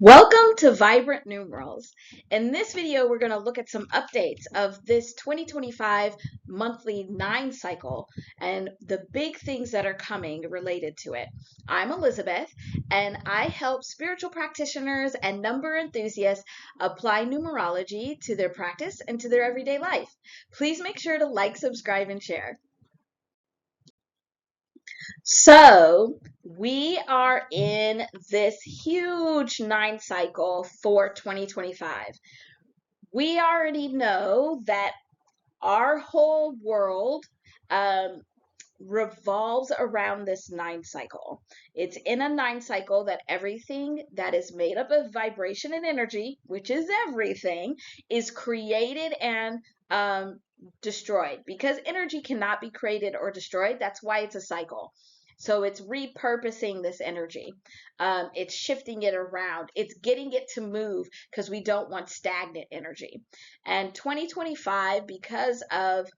Welcome to Vibrant Numerals. In this video, we're going to look at some updates of this 2025 monthly 9 cycle and the big things that are coming related to it. I'm Elizabeth, and I help spiritual practitioners and number enthusiasts apply numerology to their practice and to their everyday life. Please make sure to like, subscribe, and share. So we are in this huge 9 cycle for 2025. We already know that our whole world um, revolves around this 9 cycle. It's in a 9 cycle that everything that is made up of vibration and energy, which is everything, is created and destroyed. Because energy cannot be created or destroyed, that's why it's a cycle. So it's repurposing this energy. It's shifting it around. It's getting it to move because we don't want stagnant energy. And 2025, because of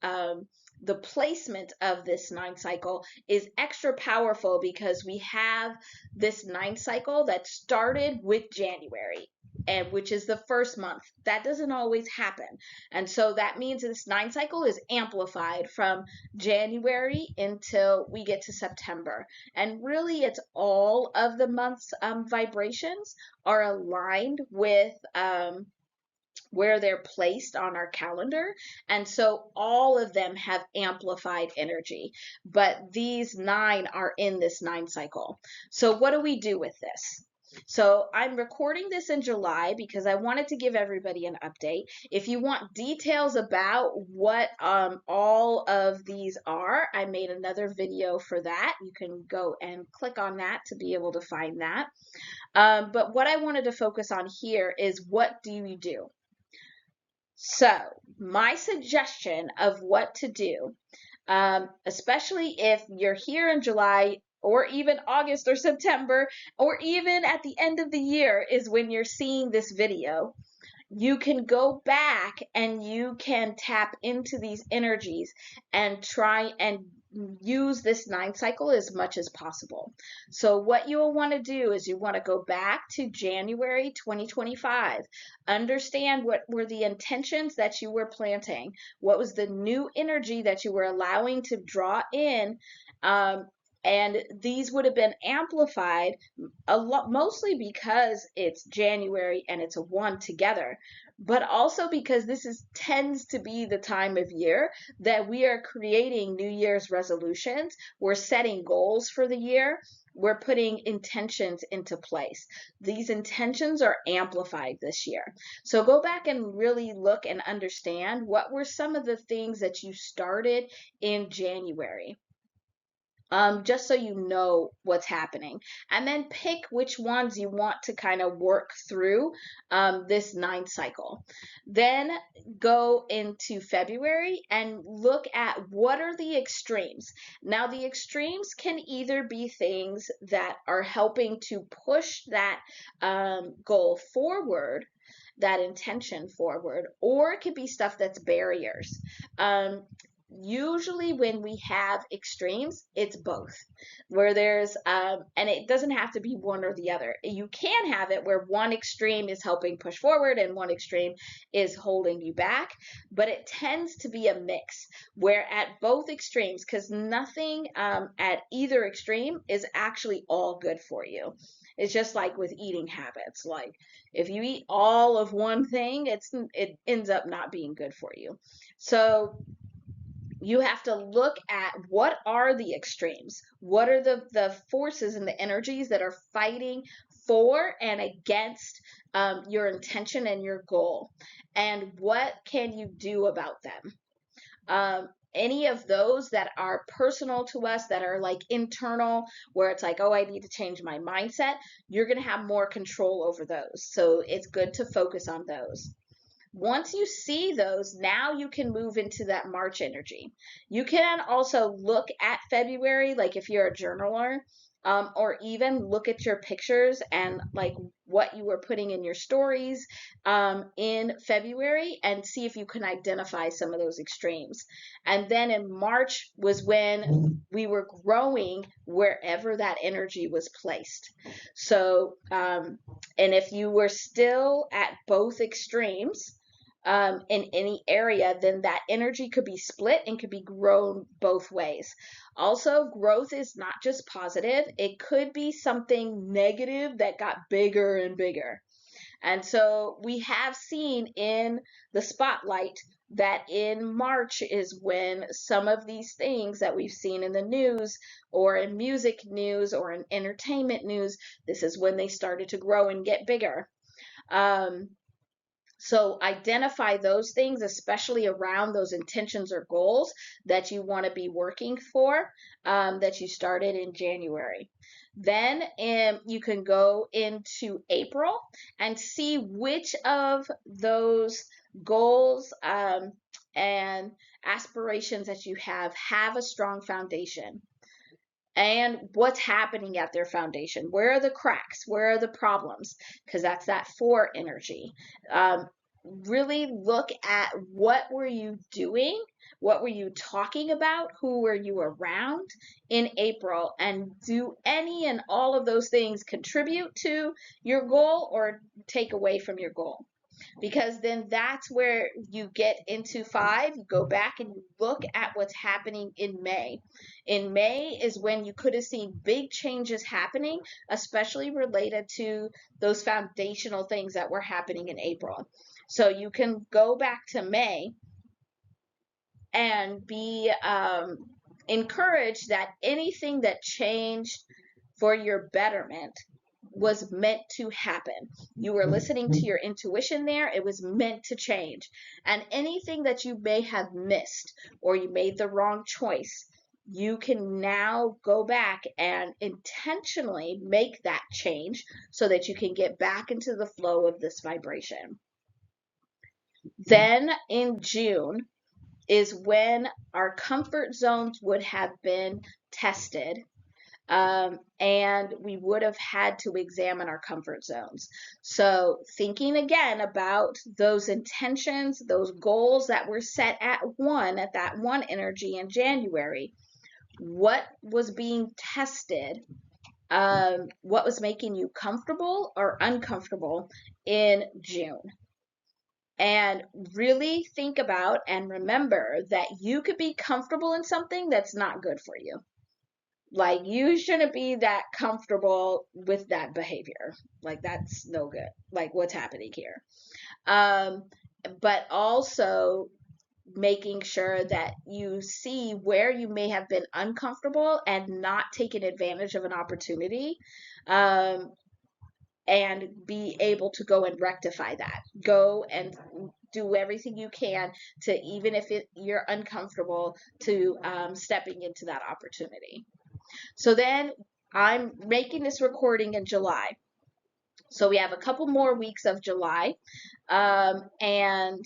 the placement of this 9 cycle, is extra powerful because we have this 9 cycle that started with January, and which is the first month. That doesn't always happen. And so that means this 9 cycle is amplified from January until we get to September. And really, it's all of the month's vibrations are aligned with where they're placed on our calendar. And so all of them have amplified energy, but these 9 are in this 9 cycle. So what do we do with this? So I'm recording this in July because I wanted to give everybody an update. If you want details about what all of these are, I made another video for that. You can go and click on that to be able to find that. But what I wanted to focus on here is, what do you do? So my suggestion of what to do, especially if you're here in July or even August or September, or even at the end of the year is when you're seeing this video, you can go back and you can tap into these energies and try and use this 9 cycle as much as possible. So what you'll want to do is you want to go back to January 2025, understand what were the intentions that you were planting, what was the new energy that you were allowing to draw in, and these would have been amplified a lot, mostly because it's January and it's a 1 together, but also because this tends to be the time of year that we are creating New Year's resolutions. We're setting goals for the year. We're putting intentions into place. These intentions are amplified this year. So go back and really look and understand what were some of the things that you started in January, just so you know what's happening. And then pick which ones you want to kind of work through this 9 cycle. Then go into February and look at what are the extremes. Now, the extremes can either be things that are helping to push that goal forward, that intention forward, or it could be stuff that's barriers. Usually when we have extremes, it's both, where there's and it doesn't have to be one or the other. You can have it where one extreme is helping push forward and one extreme is holding you back, but it tends to be a mix where at both extremes, because nothing at either extreme is actually all good for you. It's just like with eating habits. Like if you eat all of one thing, it ends up not being good for you. So you have to look at what are the extremes, what are the forces and the energies that are fighting for and against your intention and your goal, and what can you do about them. Any of those that are personal to us, that are like internal, where it's like, oh, I need to change my mindset, you're going to have more control over those. So it's good to focus on those. Once you see those, now you can move into that March energy. You can also look at February, like if you're a journaler, or even look at your pictures and like what you were putting in your stories in February and see if you can identify some of those extremes. And then in March was when we were growing wherever that energy was placed. So, and if you were still at both extremes, in any area, then that energy could be split and could be grown both ways. Also, growth is not just positive, it could be something negative that got bigger and bigger. And so we have seen in the spotlight that in March is when some of these things that we've seen in the news or in music news or in entertainment news, this is when they started to grow and get bigger. So identify those things, especially around those intentions or goals that you want to be working for, that you started in January. Then you can go into April and see which of those goals and aspirations that you have a strong foundation. And what's happening at their foundation? Where are the cracks? Where are the problems? Because that's that 4 energy. Really look at what were you doing? What were you talking about? Who were you around in April? And do any and all of those things contribute to your goal or take away from your goal? Because then that's where you get into 5. You go back and you look at what's happening in May. In May is when you could have seen big changes happening, especially related to those foundational things that were happening in April. So you can go back to May and be encouraged that anything that changed for your betterment was meant to happen. You were listening to your intuition there. It was meant to change. And anything that you may have missed or you made the wrong choice, you can now go back and intentionally make that change so that you can get back into the flow of this vibration. Then in June is when our comfort zones would have been tested. And we would have had to examine our comfort zones. So thinking again about those intentions, those goals that were set at that one energy in January, what was being tested, what was making you comfortable or uncomfortable in June. And really think about and remember that you could be comfortable in something that's not good for you. Like, you shouldn't be that comfortable with that behavior. Like, that's no good. Like, what's happening here? But also making sure that you see where you may have been uncomfortable and not taken advantage of an opportunity, and be able to go and rectify that. Go and do everything you can to, even if you're uncomfortable, to stepping into that opportunity. So then I'm making this recording in July. So we have a couple more weeks of July. And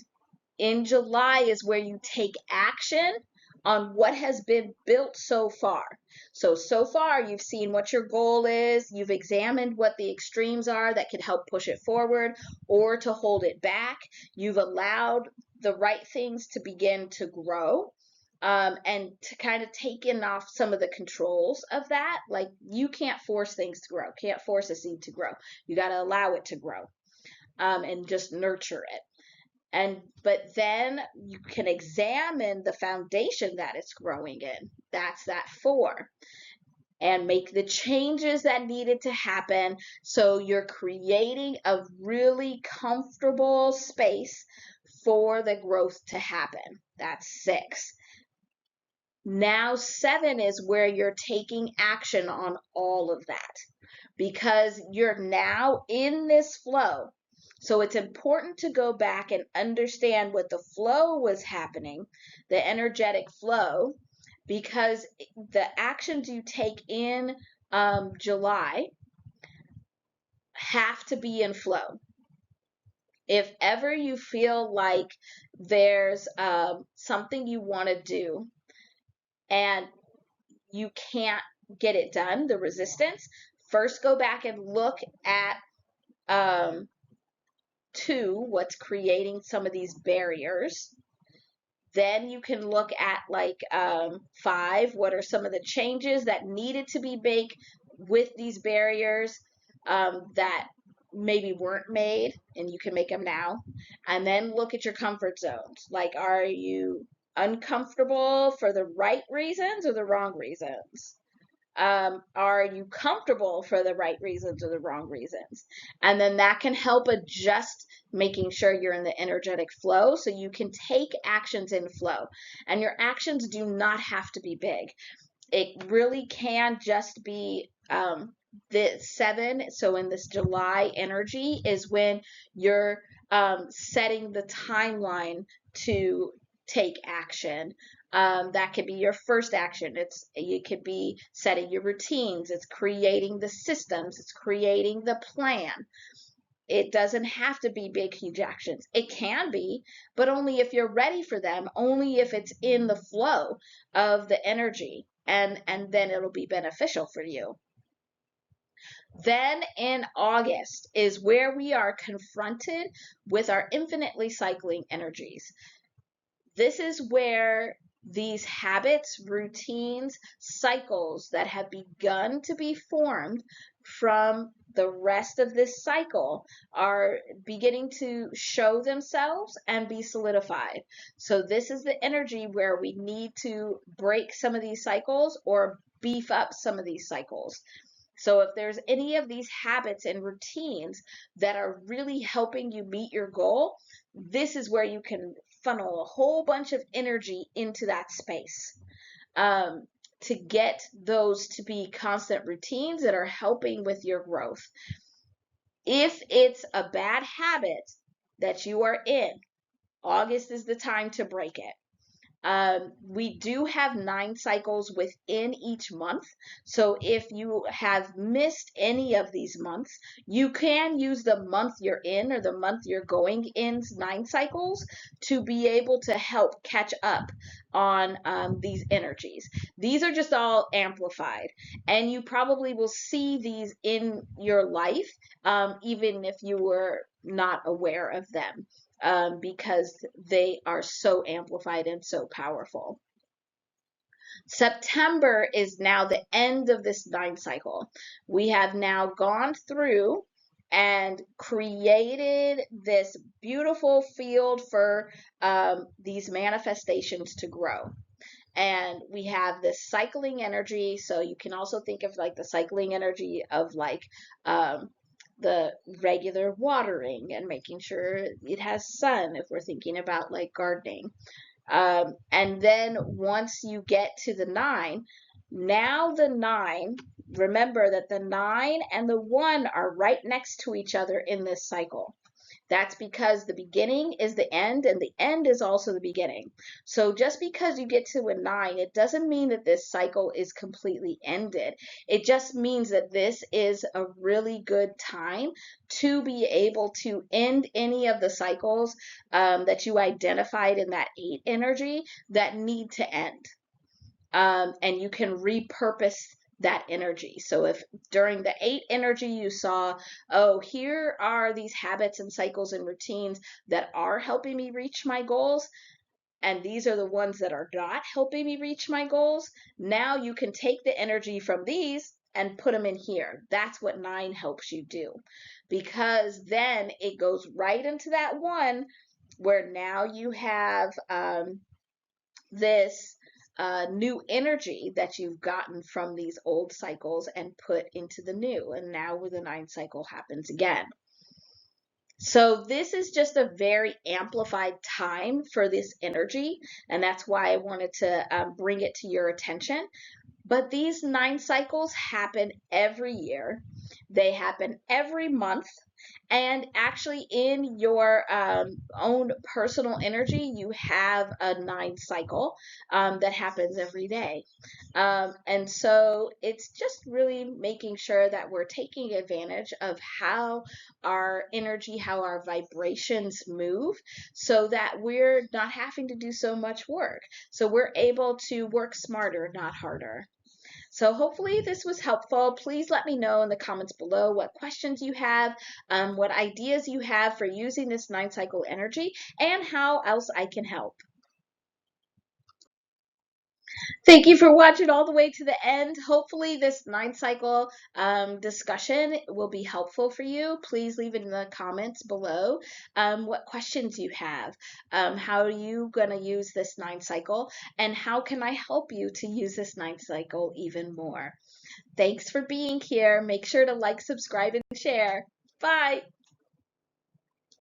in July is where you take action on what has been built so far. So far you've seen what your goal is. You've examined what the extremes are that could help push it forward or to hold it back. You've allowed the right things to begin to grow. And to kind of taking off some of the controls of that. Like, you can't force things to grow, can't force a seed to grow. You got to allow it to grow, and just nurture it. But then you can examine the foundation that it's growing in. That's that 4. And make the changes that needed to happen so you're creating a really comfortable space for the growth to happen. That's 6. Now 7 is where you're taking action on all of that, because you're now in this flow. So it's important to go back and understand what the flow was happening, the energetic flow, because the actions you take in July have to be in flow. If ever you feel like there's something you want to do and you can't get it done, the resistance, first go back and look at um, 2, what's creating some of these barriers. Then you can look at like 5, what are some of the changes that needed to be made with these barriers that maybe weren't made, and you can make them now. And then look at your comfort zones. Like, are you uncomfortable for the right reasons or the wrong reasons? Are you comfortable for the right reasons or the wrong reasons? And then that can help adjust, making sure you're in the energetic flow so you can take actions in flow. And your actions do not have to be big. It really can just be the 7. So in this July energy is when you're setting the timeline to take action. That could be your first action. It could be setting your routines. It's creating the systems. It's creating the plan. It doesn't have to be big, huge actions. It can be, but only if you're ready for them, only if it's in the flow of the energy, and then it'll be beneficial for you. Then in August is where we are confronted with our infinitely cycling energies. This is where these habits, routines, cycles that have begun to be formed from the rest of this cycle are beginning to show themselves and be solidified. So this is the energy where we need to break some of these cycles or beef up some of these cycles. So if there's any of these habits and routines that are really helping you meet your goal, this is where you can funnel a whole bunch of energy into that space to get those to be constant routines that are helping with your growth. If it's a bad habit that you are in, August is the time to break it. We do have 9 cycles within each month. So if you have missed any of these months, you can use the month you're in or the month you're going in's 9 cycles to be able to help catch up on these energies. These are just all amplified, and you probably will see these in your life, even if you were not aware of them. Because they are so amplified and so powerful. September is now the end of this 9 cycle. We have now gone through and created this beautiful field for these manifestations to grow. And we have this cycling energy. So you can also think of like the cycling energy of like the regular watering and making sure it has sun if we're thinking about like gardening. And then once you get to the 9, now the 9, remember that the 9 and the 1 are right next to each other in this cycle. That's because the beginning is the end and the end is also the beginning. So just because you get to a 9, it doesn't mean that this cycle is completely ended. It just means that this is a really good time to be able to end any of the cycles that you identified in that 8 energy that need to end. And you can repurpose that energy. So if during the 8 energy you saw, oh, here are these habits and cycles and routines that are helping me reach my goals, and these are the ones that are not helping me reach my goals, now you can take the energy from these and put them in here. That's what 9 helps you do, because then it goes right into that 1 where now you have this new energy that you've gotten from these old cycles and put into the new, and now where the 9 cycle happens again. So this is just a very amplified time for this energy, and that's why I wanted to bring it to your attention. But these 9 cycles happen every year. They happen every month. And actually, in your own personal energy, you have a 9 cycle that happens every day. And so it's just really making sure that we're taking advantage of how our energy, how our vibrations move, so that we're not having to do so much work. So we're able to work smarter, not harder. So hopefully this was helpful. Please let me know in the comments below what questions you have, what ideas you have for using this 9-cycle energy, and how else I can help. Thank you for watching all the way to the end. Hopefully this 9-cycle discussion will be helpful for you. Please leave in the comments below what questions you have. How are you going to use this 9-cycle? And how can I help you to use this 9-cycle even more? Thanks for being here. Make sure to like, subscribe, and share. Bye.